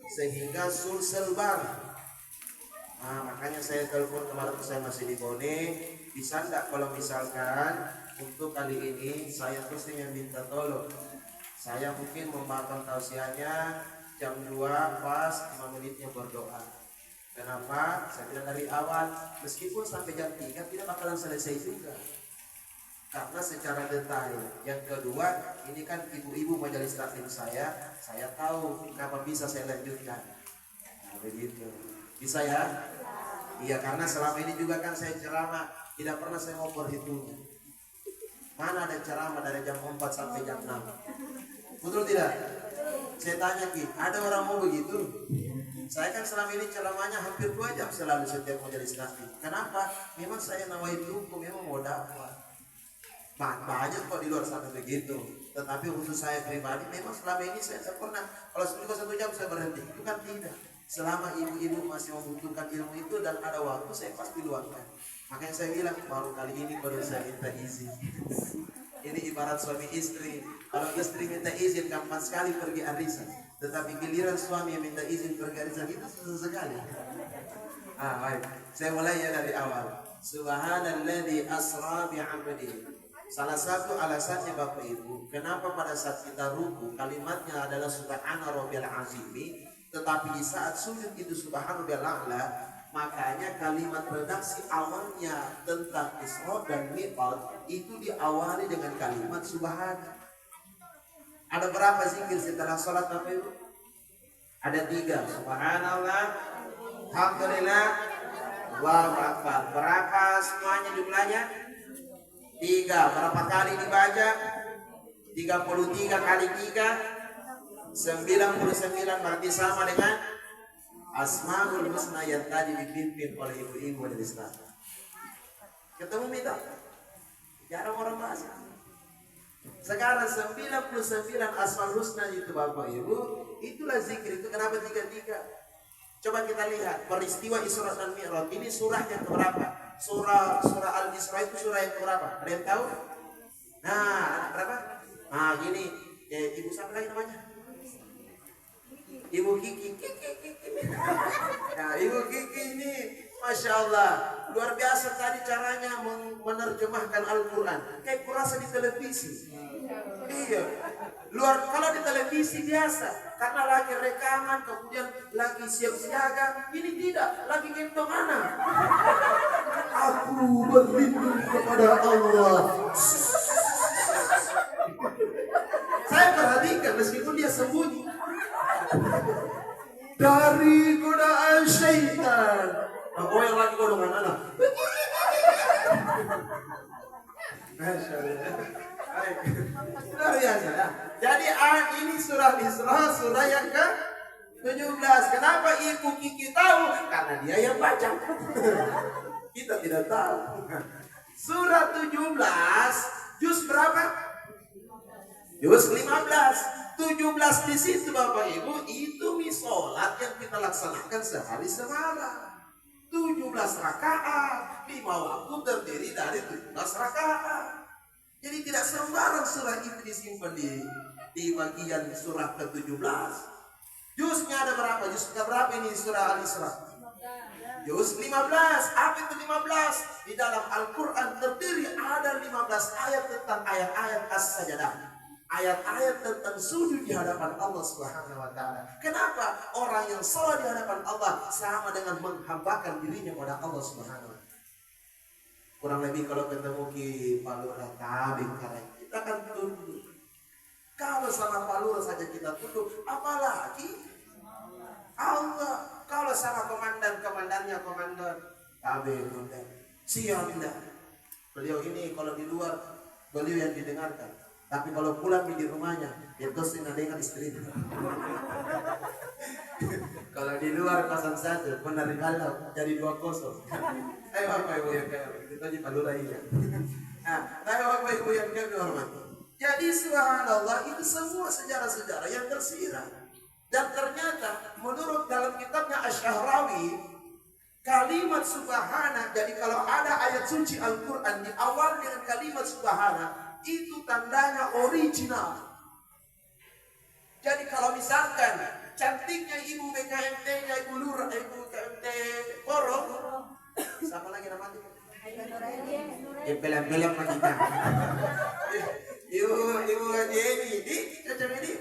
sehingga sulsel bar. Nah, makanya saya telepon kemarin, saya masih di Bone, bisa enggak kalau misalkan untuk kali ini saya mestinya minta tolong. Saya mungkin membawakan tausiahnya jam 2 pas 5 menitnya berdoa. Kenapa? Saya bilang dari awal, meskipun sampai jam 3 tidak bakalan selesai juga. Karena secara detail. Yang kedua, ini kan ibu-ibu majelis taklim saya tahu kapan bisa saya lanjutkan. Nah, begitu. Bisa ya? Iya, karena selama ini juga kan saya ceramah, tidak pernah saya mau perhitungan. Mana ada ceramah dari jam 4 sampai jam 6? Betul tidak? Saya tanya Ki, ada orang mau begitu? Saya kan selama ini ceramahnya hampir 2 jam selalu setiap majelis taklim. Kenapa? Memang saya nawain hukum, memang mau dakwah. Banyak kok di luar sana begitu. Tetapi khusus saya pribadi, memang selama ini saya tidak pernah. Kalau sebelum 1 jam saya berhenti, itu kan tidak. Selama ibu-ibu masih membutuhkan ilmu itu dan ada waktu, saya pasti luangkan. Makanya saya bilang, baru kali ini baru saya minta izin. Ini ibarat suami istri. Kalau istri minta izin, gampang sekali pergi arisan. Tetapi giliran suami yang minta izin pergi arisan, itu susah sekali. Baik. Saya mulai ya dari awal. Subhanalladzi asra bi'abdihi. Salah satu alasannya Bapak Ibu, kenapa pada saat kita ruku kalimatnya adalah subhana rabbiyal azimi, tetapi di saat sujud itu subhana rabbiyal a'la, makanya kalimat redaksi awalnya tentang Isra dan Mi'raj itu diawali dengan kalimat subhana. Ada berapa zikir setelah salat Bapak Ibu? Ada 3. Subhanallah, alhamdulillah, Allahu akbar. Berapa semuanya jumlahnya? 3. Berapa kali dibaca? 33 kali 3 99, berarti sama dengan Asmaul Husna yang tadi dipimpin oleh ibu-ibu dari Islam. Ketemu minta? Jarang orang bahas. Sekarang 99 Asmaul Husna itu Bapak Ibu, itulah zikir. Itu kenapa 33? Coba kita lihat peristiwa Isra dan Mi'raj. Ini surah yang keberapa? Surah Al-Isra itu surah yang keberapa? Ada yang tahu? Nah, berapa? Nah, gini. Ibu siapa lagi namanya? Ibu Kiki. Nah, Ibu Kiki ini Masya Allah, luar biasa tadi caranya menerjemahkan Al-Quran. Kayak kurasa di televisi. Iya. Kalau di televisi biasa, karena lagi rekaman, kemudian lagi siap siaga. Ini tidak, lagi gendong anak. Aku berlindung kepada Allah. Saya perhatikan meskipun dia sembunyi dari godaan syaitan. Aku yang lagi godongan anak. Masya Allah. Luar biasa ya. Jadi ini surah Isra, surah yang ke-17. Kenapa Ibu Kiki tahu? Karena dia yang baca. Kita tidak tahu. Surah 17, juz berapa? Juz 15. 17 di situ Bapak Ibu, itu sholat yang kita laksanakan sehari semalam. 17 rakaat, 5 waktu terdiri dari 17 rakaat. Jadi tidak sembarang surah itu disimpan di bagian surah ke-17. Juznya ada berapa? Juz berapa ini surah Al-Isra? Juz 15. Apa itu 15? Di dalam Al-Quran terdiri ada 15 ayat tentang ayat-ayat as-sajadah. Ayat-ayat tentang sujud di hadapan Allah Subhanahu wa taala. Kenapa? Orang yang salat di hadapan Allah sama dengan menghambakan dirinya pada Allah Subhanahu wa taala. Kurang lebih kalau ketemu Ki Palura tabing karena kita kan tunduk. Kalau sama Palura saja kita tunduk, apalagi Allah. Kalau sama komandannya komandan tabing komandan. Siap tidak. Beliau ini kalau di luar beliau yang didengarkan. Tapi kalau pulang di rumahnya, ya terus dengan istrinya. Kalau di luar 01, menerima jadi 20. Ayo Bapak Ibu yang kaya, kita di Palura ini. Ayo Bapak Ibu yang kaya dihormati. Jadi subhanallah itu semua sejarah-sejarah yang tersirat. Dan ternyata menurut dalam kitabnya Asy-Syahrawi, kalimat subhana, jadi kalau ada ayat suci Al-Quran di awal dengan kalimat subhana, itu tandanya original. Jadi kalau misalkan ibu BKMT, ibu lurah, ibu KMT Porong. Siapa lagi namanya? Belum kita. Ibu Jenny, di cocok ini.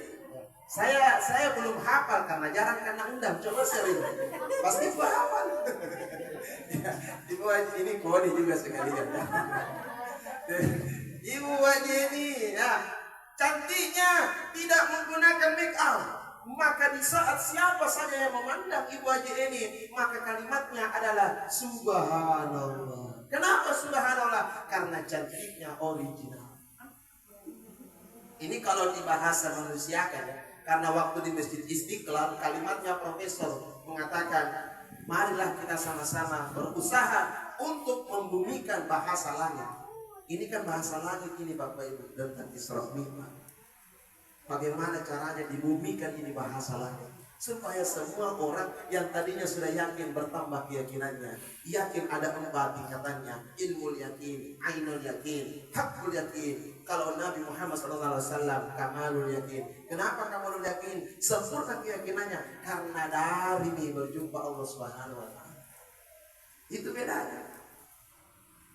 Saya belum hafal karena jarang kena undang. Coba sering. Pasti gua hafal. Ibu ini kode juga sekalian. Ibu Jenny, ya, cantiknya tidak menggunakan make up. Maka di saat siapa saja yang memandang Ibu Haji ini, maka kalimatnya adalah Subhanallah. Kenapa Subhanallah? Karena cantiknya original. Ini kalau di bahasa manusiakan, karena waktu di Masjid Istiqlal kalimatnya profesor mengatakan, marilah kita sama-sama berusaha untuk membumikan bahasa langit. Ini kan bahasa langit ini Bapak Ibu tentang Isra Mi'raj. Bagaimana caranya dibumikan ini bahasa langit, supaya semua orang yang tadinya sudah yakin bertambah keyakinannya. Yakin ada 4 tingkatannya: ilmu yakin, ainul yakin, hakul yakin. Kalau Nabi Muhammad SAW kamalul yakin. Kenapa kamalul yakin? Sempurna keyakinannya karena dari ini berjumpa Allah Subhanahu wa taala. Itu bedanya.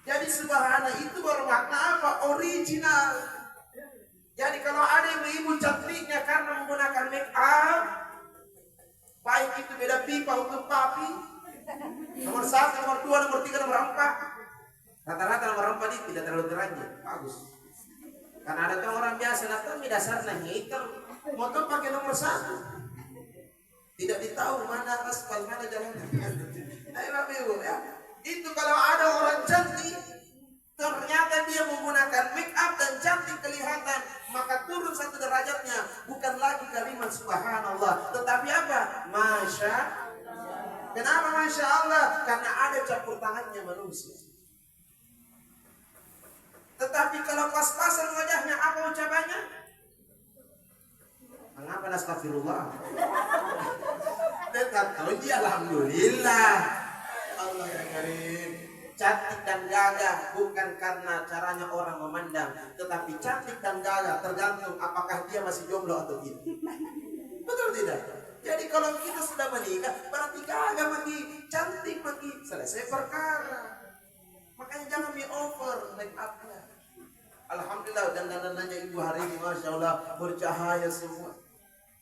Jadi subhanallah itu bermakna apa? Original. Jadi kalau ada ibu-ibu cantiknya karena menggunakan make up, baik itu beda pipa untuk papi, nomor 1, nomor 2, nomor 3, nomor 4. Rata-rata nomor 4 ini tidak terlalu teranjang, bagus. Karena ada orang biasa datang di dasarnya hitam, motor pakai nomor 1. Tidak ditahu mana aspal, mana jalan. Ayo Bapak Ibu ya. Itu kalau ada orang cantik, ternyata dia menggunakan make up dan cantik kelihatan, maka turun 1 derajatnya. Bukan lagi kalimat subhanallah, tetapi apa? Masya. Kenapa Masya Allah? Karena ada campur tangannya manusia. Tetapi kalau pas-pasan wajahnya, apa ucapannya? Mengapa astagfirullah? Tetap kalau dia alhamdulillah. Allah yang karim. Cantik dan gagah bukan karena caranya orang memandang, tetapi cantik dan gagah tergantung apakah dia masih jomblo atau tidak. Betul tidak? Jadi kalau kita sudah menikah, berarti gagah lagi, cantik lagi, selesai perkara. Makanya jangan be over make up-nya. Alhamdulillah dandanannya ibu hari ini Masya Allah bercahaya semua.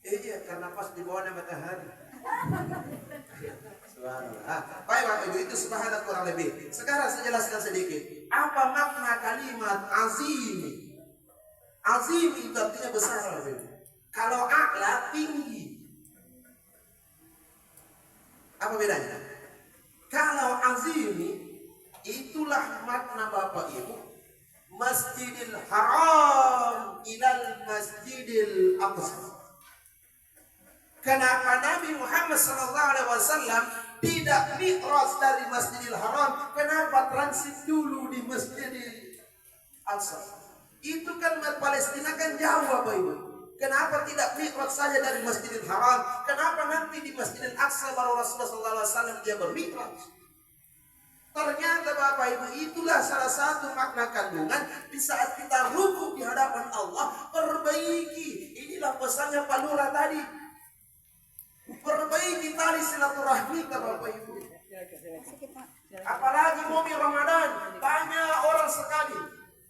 Iya karena pas di bawah matahari. Baik Bapak Ibu, itu subhanallah kurang lebih. Sekarang saya jelaskan sedikit. Apa makna kalimat azim? Azim itu artinya besar Bapak Ibu. Kalau a'la tinggi. Apa bedanya? Kalau azim itulah makna Bapak Ibu. Masjidil Haram ilal Masjidil Aqsa. Kenapa Nabi Muhammad SAW tidak mi'raj dari Masjidil Haram? Kenapa transit dulu di Masjidil Aqsa? Itu kan Palestina kan jauh Bapak Ibu. Kenapa tidak mi'raj saja dari Masjidil Haram? Kenapa nanti di Masjidil Aqsa baru Rasulullah SAW dia bermi'raj? Ternyata Bapak Ibu itulah salah satu makna kandungan di saat kita rukuk di hadapan Allah, perbaiki. Inilah pesannya Pak Lurah tadi. Perbaiki tali silaturahmi Bapak Ibu. Apalagi momen Ramadan, banyak orang sekali.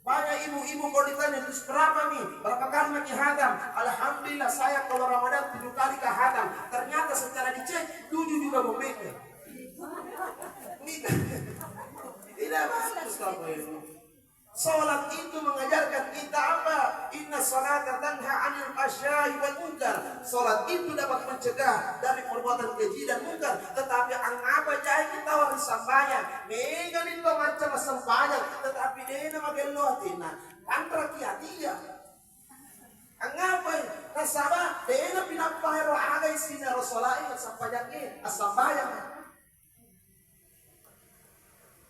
Banyak ibu-ibu kalau ditanya terus berapa nih? Berapa kali maki hatam? Alhamdulillah saya kalau Ramadan 7 kali ke hatam. Ternyata secara dicek 7 juga bomeknya. Tidak bagus Bapak Ibu. Salat itu mengajarkan kita apa? Inna salata tanha 'anil fahsya'i wal munkar. Salat itu dapat mencegah dari perbuatan keji dan munkar. Tetapi angapa jaya kita orang sambayang? Mega nito macam sambayang, tetapi dia magello atina. Antra kiatia. Angapa? Nasaba dia pinapahero agay sina rasulai sambayang asambayang.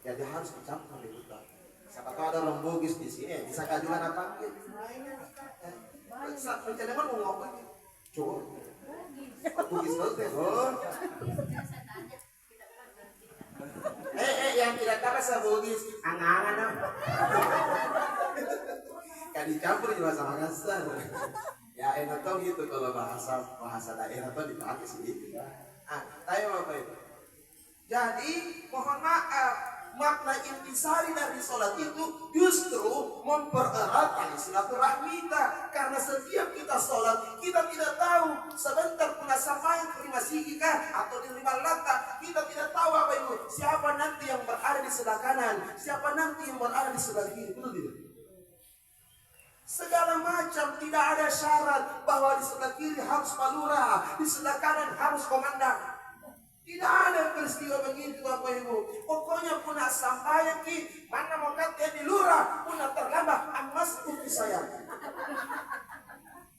Jadi harus dicampur di hutan. Siapa tahu ada orang bugis di sini, bisa kajuan apa? Pencaleman mau ngomong, coba. Bugis banget, oh. Yang tidak tahu saya bugis, angan-angan. Kan dicampur di bahasa Makassar. Ya enak tau gitu kalau bahasa daerah tuh dipakai sedikit. Tanya Bapak Ibu. Jadi mohon maaf, makna intisari dari sholat itu justru mempererat tali silaturahmi kita. Karena setiap kita sholat, kita tidak tahu sebentar pun sampai terima sikika atau diterima lata. Kita tidak tahu Bapak Ibu, siapa nanti yang berada di sebelah kanan, siapa nanti yang berada di sebelah kiri. Betul tidak? Segala macam, tidak ada syarat bahwa di sebelah kiri harus palura, di sebelah kanan harus komandan. Tidak ada peristiwa begitu Bapak Ibu. Pokoknya punah sampai ki mana mau kata di lurah, punah terlambat amas untuk saya.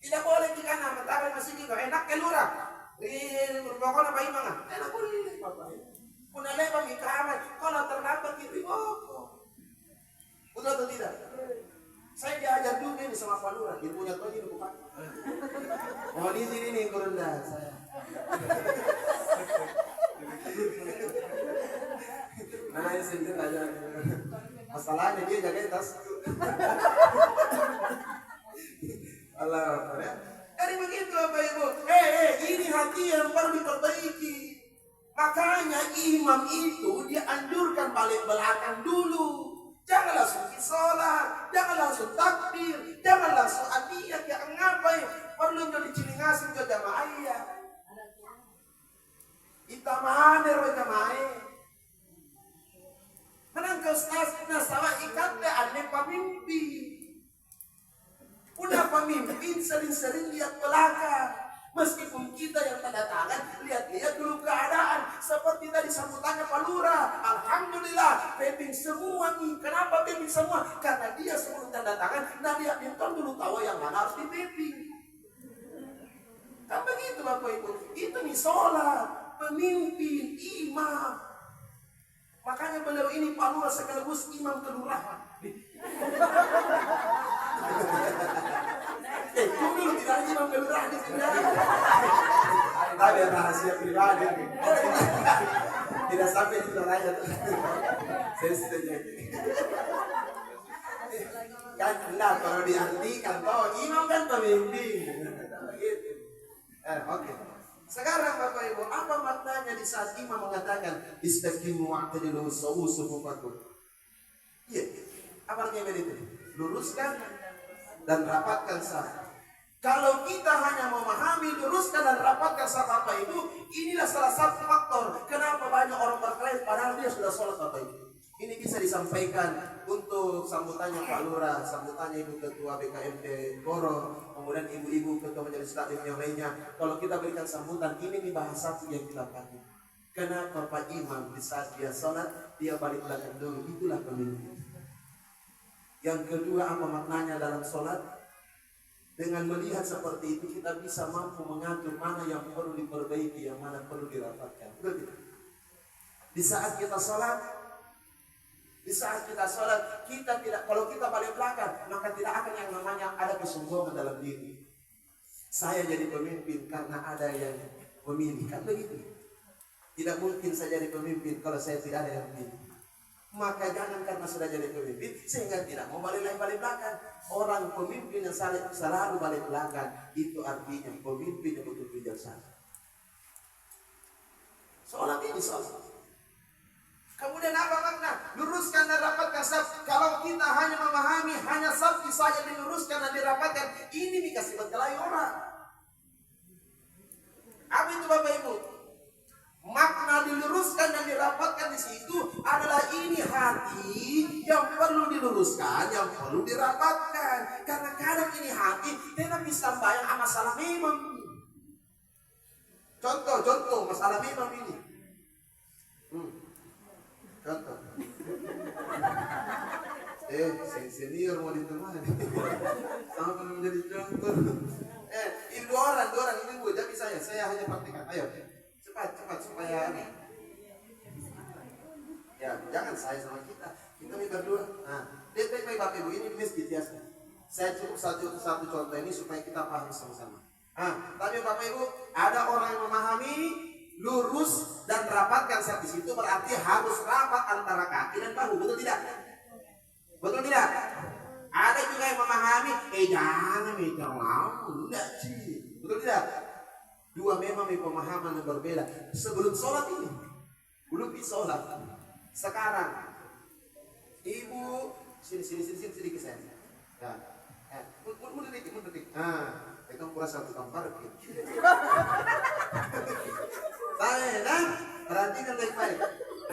Tidak boleh di kanan, tapi masih gitu enak ke lurah. Pokoknya Pak Imam, enak boleh Bapak Ibu. Punah lebar di kamar, kalau terlambat gitu, betul atau tidak? Saya diajar dulu ini sama Pak Lurah, dia punya tuh ini bukan. Oh di sini nih kurunda saya. Nah ini sendiri aja. Masalahnya dia jaga tas. Allah, ya. Jadi begitu Bapak Ibu. Ini hati yang perlu diperbaiki. Makanya imam itu dianjurkan balik belakang dulu. Jangan langsung sholat, jangan langsung takbir, jangan langsung adiyah yang ngapain. Perlu jadi cilingasin ke jamaah iya. Itamahadir wa jamaah. Menangkau nah sama ikatnya aneh pemimpin. Udah pemimpin sering-sering lihat belakang. Meskipun kita yang tanda tangan, lihat-lihat dulu keadaan. Seperti tadi sambutannya Pak Lurah. Alhamdulillah, peping semua nih. Kenapa peping semua? Karena dia sebelum tanda tangan, nah dia minta dulu tahu yang mana harus dipeping. Kan begitu Bapak Ibu. Itu nih sholat, pemimpin, imam. Makanya beliau ini Pak Lurah sekaligus imam kelurahan. Dulu tidak imam kelurahan di sini. Tapi rahasia pribadi. Tidak sampai di raja. Saya setuju. Kan enggak kalau diartikan toh imam kan pemimpin. Oke. Sekarang Bapak Ibu, apa maknanya di saat imam mengatakan istaqimu wa'tadilu sufufakum? Iya. Apa artinya itu? Luruskan dan rapatkan saf. Kalau kita hanya memahami luruskan dan rapatkan saf apa itu, inilah salah satu faktor kenapa banyak orang berkelahi padahal dia sudah sholat Bapak Ibu. Ini bisa disampaikan untuk sambutannya Pak Lurah, sambutannya Ibu Ketua BKMT Goro, kemudian Ibu-Ibu Ketua Majelis Taklim yang lainnya. Kalau kita berikan sambutan, ini nih bahasa yang kita pakai. Kenapa Pak Imam di saat dia sholat, dia balik belakang dulu, itulah pemimpin. Yang kedua, apa maknanya dalam sholat? Dengan melihat seperti itu, kita bisa mampu mengatur mana yang perlu diperbaiki, yang mana perlu dirapatkan. Betul tidak? Di saat kita sholat, kita tidak, kalau kita balik belakang, maka tidak akan yang namanya ada kesombongan dalam diri. Saya jadi pemimpin karena ada yang memilih, kan begitu? Tidak mungkin saya jadi pemimpin kalau saya tidak ada yang memilih. Maka jangan karena sudah jadi pemimpin sehingga tidak mau balik belakang. Orang pemimpin yang selalu balik belakang itu artinya pemimpin yang betul bijaksana. Sholat ini sholat. Kemudian apa makna? Luruskan dan rapatkan saf. Kalau kita hanya memahami hanya saf saja diluruskan dan dirapatkan, ini dikasih berkelahi orang. Apa itu Bapak Ibu? Makna diluruskan dan dirapatkan di situ adalah ini hati yang perlu diluruskan, yang perlu dirapatkan. Karena kadang ini hati tidak bisa bayang masalah memang. Contoh masalah memang ini. Contoh. Senior mau ditemani. Sama menjadi contoh. Ini dua orang ini Bu, jadi saya hanya praktikan. Ayo. Cepat supaya ya jangan saya sama kita berdua. Nah, baik Bapak Ibu, ini masjid ya. Saya cukup satu contoh ini supaya kita paham sama-sama. Tapi Bapak Ibu, ada orang yang memahami lurus dan rapatkan saat di situ berarti harus rapat antara kaki dan bahu, betul tidak? Betul tidak? Ada juga yang memahami, jangan terlalu, enggak sih. Betul tidak? Dua memang pemahaman yang berbeda. Sebelum sholat ini, belum di sholat. Sekarang, ibu sini ke saya. Ya, mundur dikit. Itu kurasa tukang parkir. Nah, perhatikan baik-baik.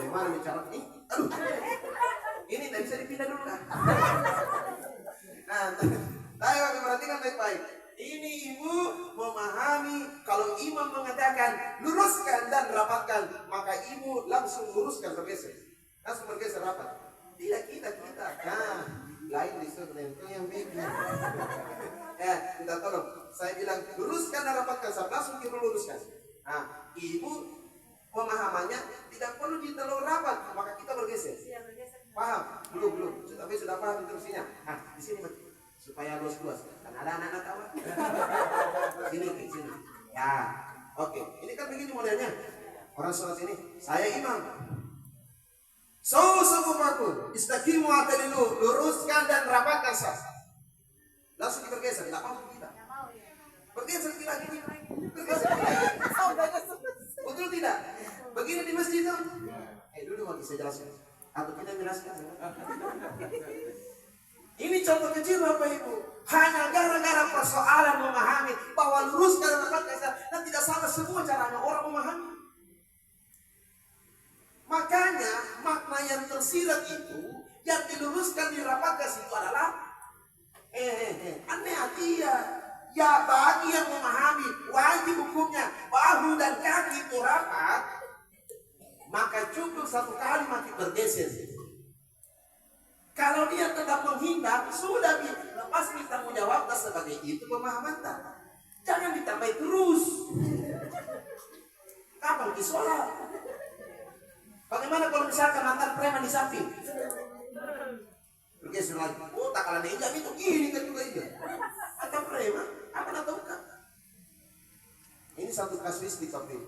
Dari mana bicara ini? Aduh, ini tidak bisa dipindah dulu kan? Nah, perhatikan baik-baik. Ini ibu memahami kalau imam mengatakan luruskan dan rapatkan, maka ibu langsung luruskan bergeser. Langsung bergeser rapat. Tidak kita. Nah, lain disuruh itu yang bikin. Minta tolong. Saya bilang luruskan dan rapatkan, saya langsung ibu luruskan. Nah, ibu pemahamannya tidak perlu terlalu rapat, maka kita bergeser. Paham? Belum. Tapi sudah paham instruksinya. Nah, di sini supaya luas-luas. Kan ada anak-anak kawan. Sini. Ya, oke. Ini kan begini modelnya. Orang sholat ini, saya imam. Sawu istaqimu atadilu, luruskan dan rapatkan saf. Langsung bergeser, tidak mampu kita. Bergeser lagi. Betul tidak? Begini di masjid itu. Dulu mau saya jelaskan. Atau kita jelaskan. Ini contoh kecil Bapak Ibu. Hanya gara-gara persoalan memahami bahwa luruskan dan rapatkan dan tidak salah semua caranya orang memahami. Makanya makna yang tersirat itu yang diluruskan dirapatkan itu adalah aneh hati ya bagi yang memahami wajib hukumnya bahu dan kaki itu rapat, maka cukup satu kali mati bergeser. Kalau dia tetap menghindar, sudah lepas tanggung jawab sebagai itu pemahaman tak. Jangan ditambah terus. Kapan di sholat? Bagaimana kalau misalkan mantan preman di samping? Bergeser lagi. Oh, tak kalah ninja itu gini kan juga itu. Atau preman? Apa nak tahu kan? Ini satu kasuistik tapi.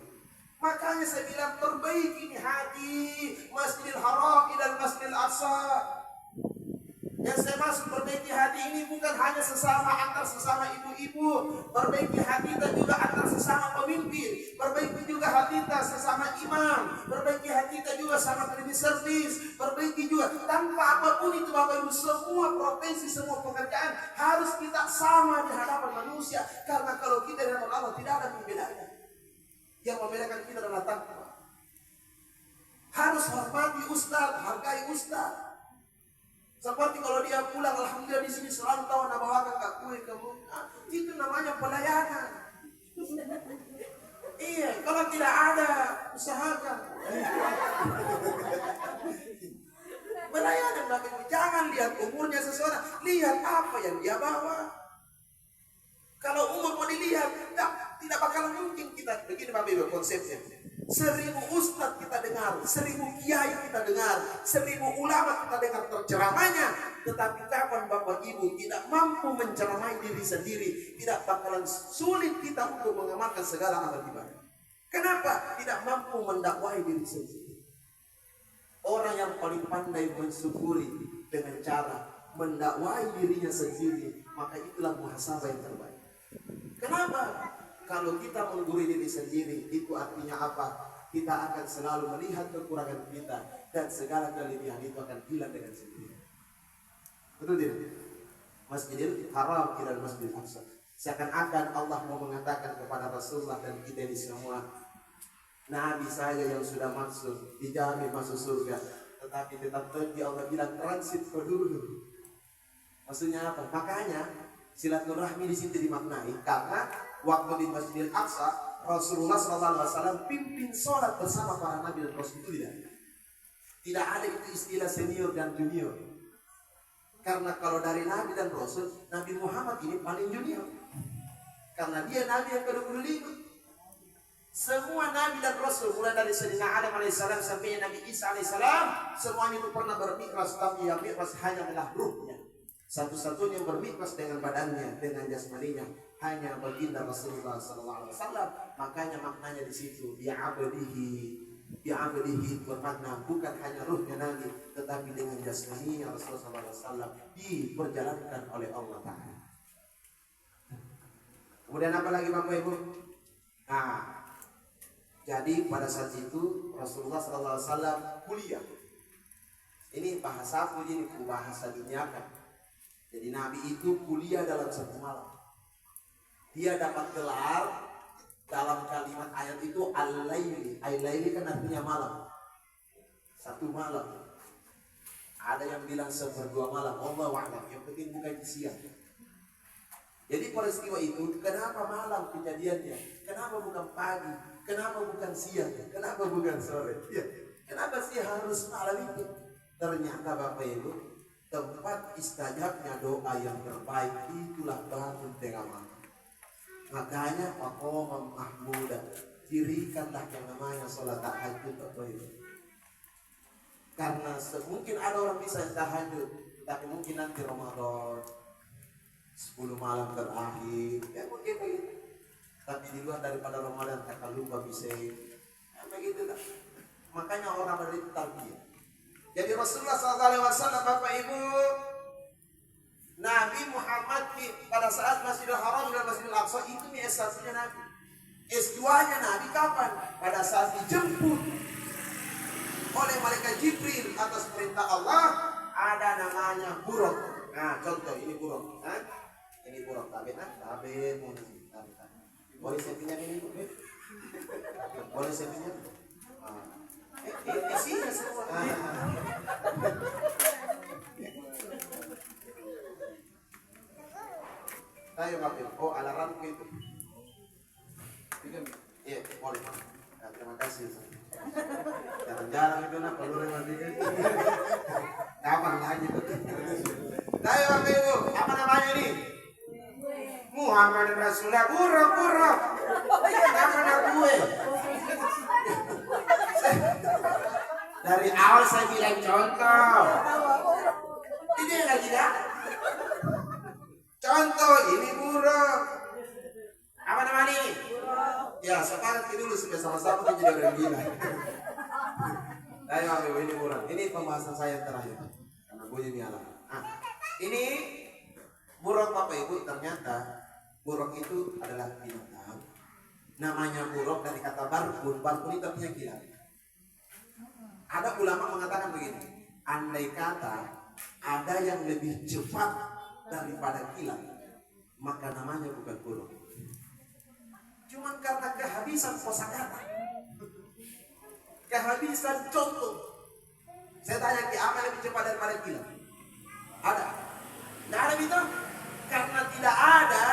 Makanya saya bilang perbaiki ini hati Masjidil Haram dan Masjidil Aqsa. Yang saya maksud perbaiki hati ini bukan hanya antar sesama ibu-ibu, perbaiki hati dan juga antar sesama pemimpin, perbaiki juga hati kita sesama imam, perbaiki hati kita juga sama cleaning service, perbaiki juga tanpa apapun itu Bapak Ibu, semua profesi, semua pekerjaan harus kita sama di hadapan manusia, karena kalau kita di hadapan Allah tidak ada pembedaan. Yang membedakan kita adalah takwa. Harus hormati ustaz, hargai ustaz. Seperti kalau dia pulang, alhamdulillah di sini selalu tahu nak bawakan kak kue kamu. Itu namanya pelayanan. Iya, kalau tidak ada usahakan. Pelayanan Bapak Ibu, jangan lihat umurnya seseorang, lihat apa yang dia bawa. Kalau umur mau dilihat, tidak bakalan mungkin kita begini Bapak Ibu konsepnya. 1000 ustadz kita dengar, 1000 kiai kita dengar, 1000 ulama kita dengar terceramanya, tetapi kapan Bapak Ibu tidak mampu menceramai diri sendiri, tidak bakalan sulit kita untuk mengamalkan segala amal ibadah. Kenapa? Tidak mampu mendakwai diri sendiri. Orang yang paling pandai mensyukuri dengan cara mendakwai dirinya sendiri, maka itulah muhasabah yang terbaik. Kenapa? Kalau kita menggurui diri sendiri, itu artinya apa? Kita akan selalu melihat kekurangan kita, dan segala kelebihan itu akan hilang dengan sendirinya. Betul tidak? Masjidil Haram ila Masjidil Aqsa. Seakan-akan Allah mau mengatakan kepada Rasulullah dan kita ini semua, Nabi saja yang sudah masuk, dijamin masuk surga, tetapi tetap pergi Allah bilang transit dulu. Maksudnya apa? Makanya silaturahmi di situ dimaknai karena waktu di Masjidil Aqsa, Rasulullah SAW pimpin sholat bersama para nabi dan rasul itu tidak ada itu istilah senior dan junior. Karena kalau dari nabi dan rasul, Nabi Muhammad ini paling junior. Karena dia nabi yang ke-25. Semua nabi dan rasul mulai dari Sayyidina Adam alaihissalam sampai Nabi Isa alaihissalam, semuanya itu pernah bermikraj, tapi yang mikraj hanya adalah ruhnya. Satu-satunya yang bermikraj dengan badannya, dengan jasmaninya, hanya baginda Rasulullah SAW. Makanya maknanya di situ bi'abdihi bermakna bukan hanya ruhnya Nabi, tetapi dengan jasmaninya Rasulullah SAW diperjalankan oleh Allah Ta'ala. Kemudian apa lagi Bapak Ibu? Nah, jadi pada saat itu Rasulullah SAW kuliah. Ini bahasa aku, ini bahasa dunia kan. Jadi Nabi itu kuliah dalam satu malam. Dia dapat gelar dalam kalimat ayat itu al-laili. Al-laili kan artinya malam. Satu malam. Ada yang bilang seperdua malam. Allahu a'lam. Yang penting bukan di siang. Jadi peristiwa itu kenapa malam kejadiannya? Kenapa bukan pagi? Kenapa bukan siang? Kenapa bukan sore? Ya. Kenapa sih harus malam itu? Ternyata Bapak Ibu, tempat istajabnya doa yang terbaik itulah bangun tengah malam. Makanya maqaman mahmuda, dirikanlah yang namanya sholat tahajud Bapak Ibu. Karena mungkin ada orang bisa tahajud, tapi mungkin nanti Ramadan 10 malam terakhir, ya mungkin begitu. Tapi di luar daripada Ramadan tak lupa bisa, ya begitu lah. Makanya orang itu tarbiyah. Jadi Rasulullah SAW Bapak Ibu, Nabi Muhammad pada saat Masjidil Haram dan Masjidil Aqsa itu nih S1-nya Nabi. S2-nya Nabi kapan? Pada saat dijemput oleh malaikat Jibril atas perintah Allah, ada namanya buruk. Nah contoh ini buruk. Ini buruk tabet, tabet, boleh saya pinjam ini bu? Boleh saya pinjam? Isinya semua. Tayo kapil. Oh alarm ko itu. Iya boleh. Nah, terima kasih. Jarang-jarang itu nak perlu rematikan. Kapan lagi tuh? Tayo kapil bu. Apa namanya ini? Muhammad Rasulullah buruk. Nama gue. Dari awal saya bilang contoh. Ini lagi dah. Contoh ini buruk. Apa namanya ini? Ya sekarang dulu sudah sama-sama kita jadi orang gila. Ayo ini buruk. Ini pembahasan saya terakhir. Karena gue ini alam. Ini buruk Bapak Ibu, ternyata buruk itu adalah binatang. Namanya buruk dari kata barkun. Barkun itu artinya kilat. Ada ulama mengatakan begini, andai kata ada yang lebih cepat daripada kilat, maka namanya bukan buruk. Cuman karena kehabisan kosakata, kehabisan contoh. Saya tanya, apa lebih cepat daripada kilat? Ada? Tidak ada gitu? Karena tidak ada,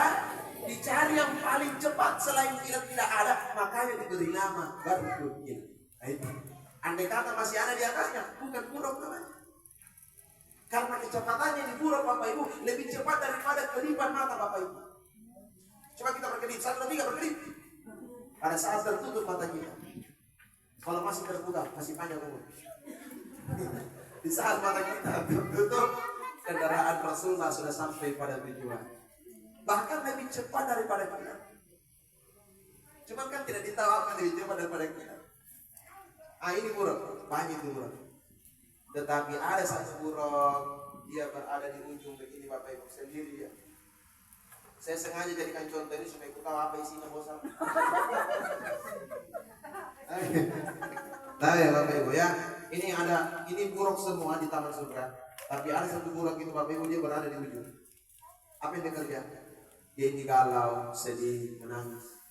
dicari yang paling cepat selain kilat tidak ada, makanya diberi nama baru kilat. Andai kata masih ada di atasnya, bukan buruk namanya. Karena kecepatannya di buruk Bapak Ibu lebih cepat daripada kedipan mata Bapak Ibu. Coba kita berkedip, 1, 2, 3 berkedip. Pada saat tertutup mata kita. Kalau masih terbuka, masih panjang umur. Di saat mata kita tertutup, kendaraan Rasulullah sudah sampai pada tujuan. Bahkan lebih cepat daripada kita. Cuma kan tidak ditahu apa lebih cepat daripada kita. Ini buruk, banyak itu buruk. Tetapi ada satu buruk, dia berada di ujung begini Bapak Ibu sendiri ya. Saya sengaja jadikan contoh ini supaya kita tahu apa isinya bosan. Nah ya Bapak Ibu ya, ini buruk semua di taman surga. Tapi ada satu buruk itu Bapak Ibu, dia berada di ujung. Apa yang dia kerja? Dia ini galau, sedih, menangis.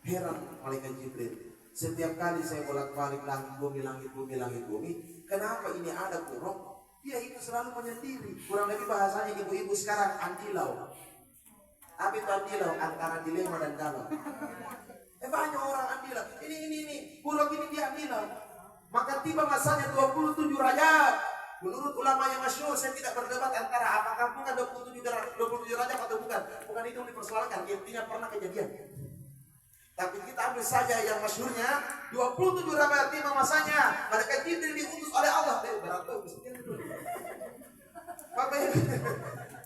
Heran malaikat Jibril. Setiap kali saya bolak-balik langit bumi, kenapa ini ada buruk? Dia itu selalu menyendiri. Kurang lebih bahasanya ibu-ibu sekarang antilau. Apa itu antilau? Antara dilema dan galau. Banyak orang antilau. Ini buruk ini dia antilau. Maka tiba masanya 27 rajab. Menurut ulama yang masyhur, saya tidak berdebat antara apakah bukan 27 rajab atau bukan. Bukan itu yang dipersoalkan. Intinya pernah kejadian. Tapi kita ambil saja yang masyhurnya 27 rajab tiba masanya. Malaikat Jibril diutus oleh Allah. Berapa Bapak Ibu,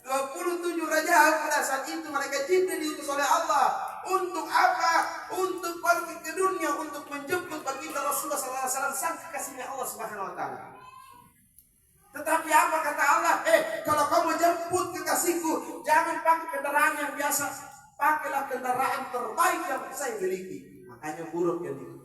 27 rajab pada saat itu malaikat Jibril diutus oleh Allah. Untuk apa? Untuk pergi ke dunia, untuk menjemput baginda Rasulullah SAW sang kekasihnya Allah Subhanahu Wa Taala. Tetapi apa kata Allah? Kalau kamu jemput kekasihku, jangan pakai kendaraan yang biasa. pakailah kendaraan terbaik yang saya miliki. Makanya buruk yang itu.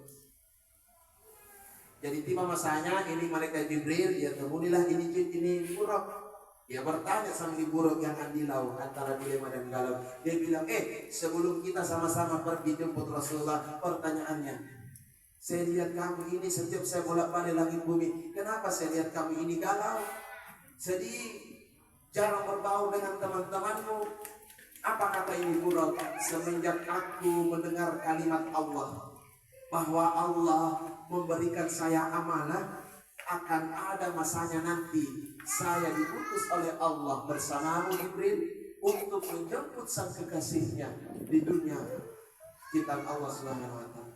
Jadi tiba masanya ini malaikat Jibril, dia temuilah ini buruk. Dia bertanya sama ini buruk yang andilau antara dilema dan galau. Dia bilang, sebelum kita sama-sama pergi jemput Rasulullah, pertanyaannya, saya lihat kamu ini setiap saya bolak-balik langit bumi, kenapa saya lihat kamu ini galau, sedih, jarang berbaur dengan teman-temanmu? Apa kata ini buruk? Semenjak aku mendengar kalimat Allah, bahwa Allah memberikan saya amanah, akan ada masanya nanti saya diutus oleh Allah bersamamu Jibril untuk menjemput sang kekasihnya di dunia kitab Allah Subhanahu wa taala.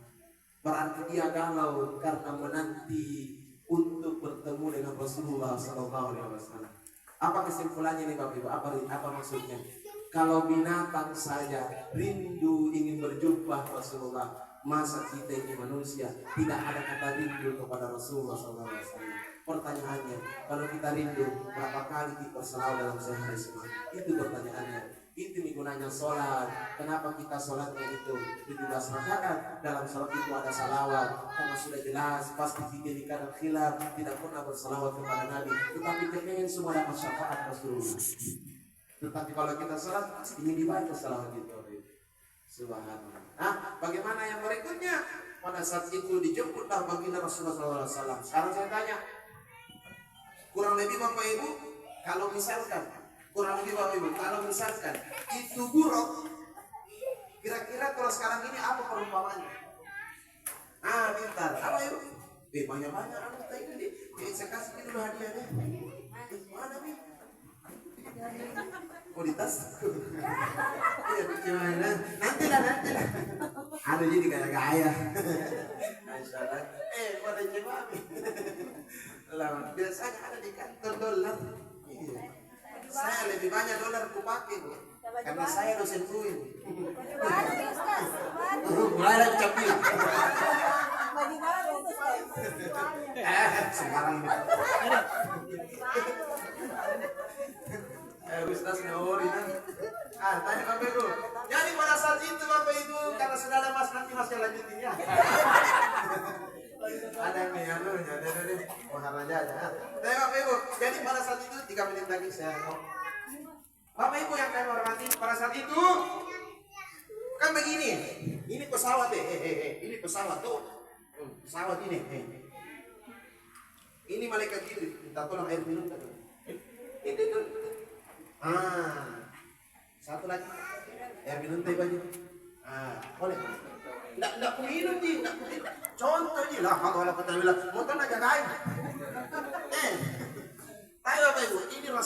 Berarti dia galau karena menanti untuk bertemu dengan Rasulullah sallallahu alaihi wasallam. Apa kesimpulannya nih Bapak Ibu? Apa maksudnya? Kalau binatang saja rindu ingin berjumpa Rasulullah, masa kita ini manusia tidak ada kata rindu kepada Rasulullah SAW. Pertanyaannya, kalau kita rindu, berapa kali kita berselawat dalam sehari semua? Itu pertanyaannya. Itu gunanya sholat. Kenapa kita sholatnya itu 17 rakaat? Dalam sholat itu ada salawat. Karena sudah jelas, pasti kita di kadang khilaf, tidak pernah bersalawat kepada Nabi. Tetapi kita semua dapat syafaat Rasulullah. Tetapi kalau kita sholat, ingin dibaca salawat itu. Subhanallah. Nah, bagaimana yang berikutnya? Pada saat itu dijemputlah baginda Rasulullah SAW. Sekarang saya tanya, kurang lebih Bapak Ibu, kalau misalkan itu buruk, kira-kira kalau sekarang ini apa perumpamannya? Pintar. Apa Ibu? Banyak-banyak anak kita ini. Saya kasih dulu hadiahnya. Mana nih? Oh di tas? Gimana? Nanti lah. Ada jadi gaya-gaya. Masyaallah. Pada jemaah. Lah, biasanya ada di kantor dolar. Iya. Saya lebih banyak dolar kupakai, Bu. Karena saya dosen UIN. Mulai lagi capil. Sekarang ini. Ustaz Nawori kan. Tanya Bapak Ibu. Jadi pada saat itu Bapak Ibu, karena sudah ada Mas, nanti Mas yang lanjutin ya. Ada yang meyanunya, ada deh. Aja. Tanya Bapak Ibu. Jadi pada saat itu 3 menit lagi saya mau. Bapak Ibu yang kami hormati, pada saat itu kan begini. Ini pesawat ini pesawat tuh. Pesawat ini. Ini malaikat Jibril, minta tolong air minum tadi. Itu. Satu lagi. Air minum teh baju. Boleh. Enggak minum, contoh lah kalau kata bilang, motor aja guys.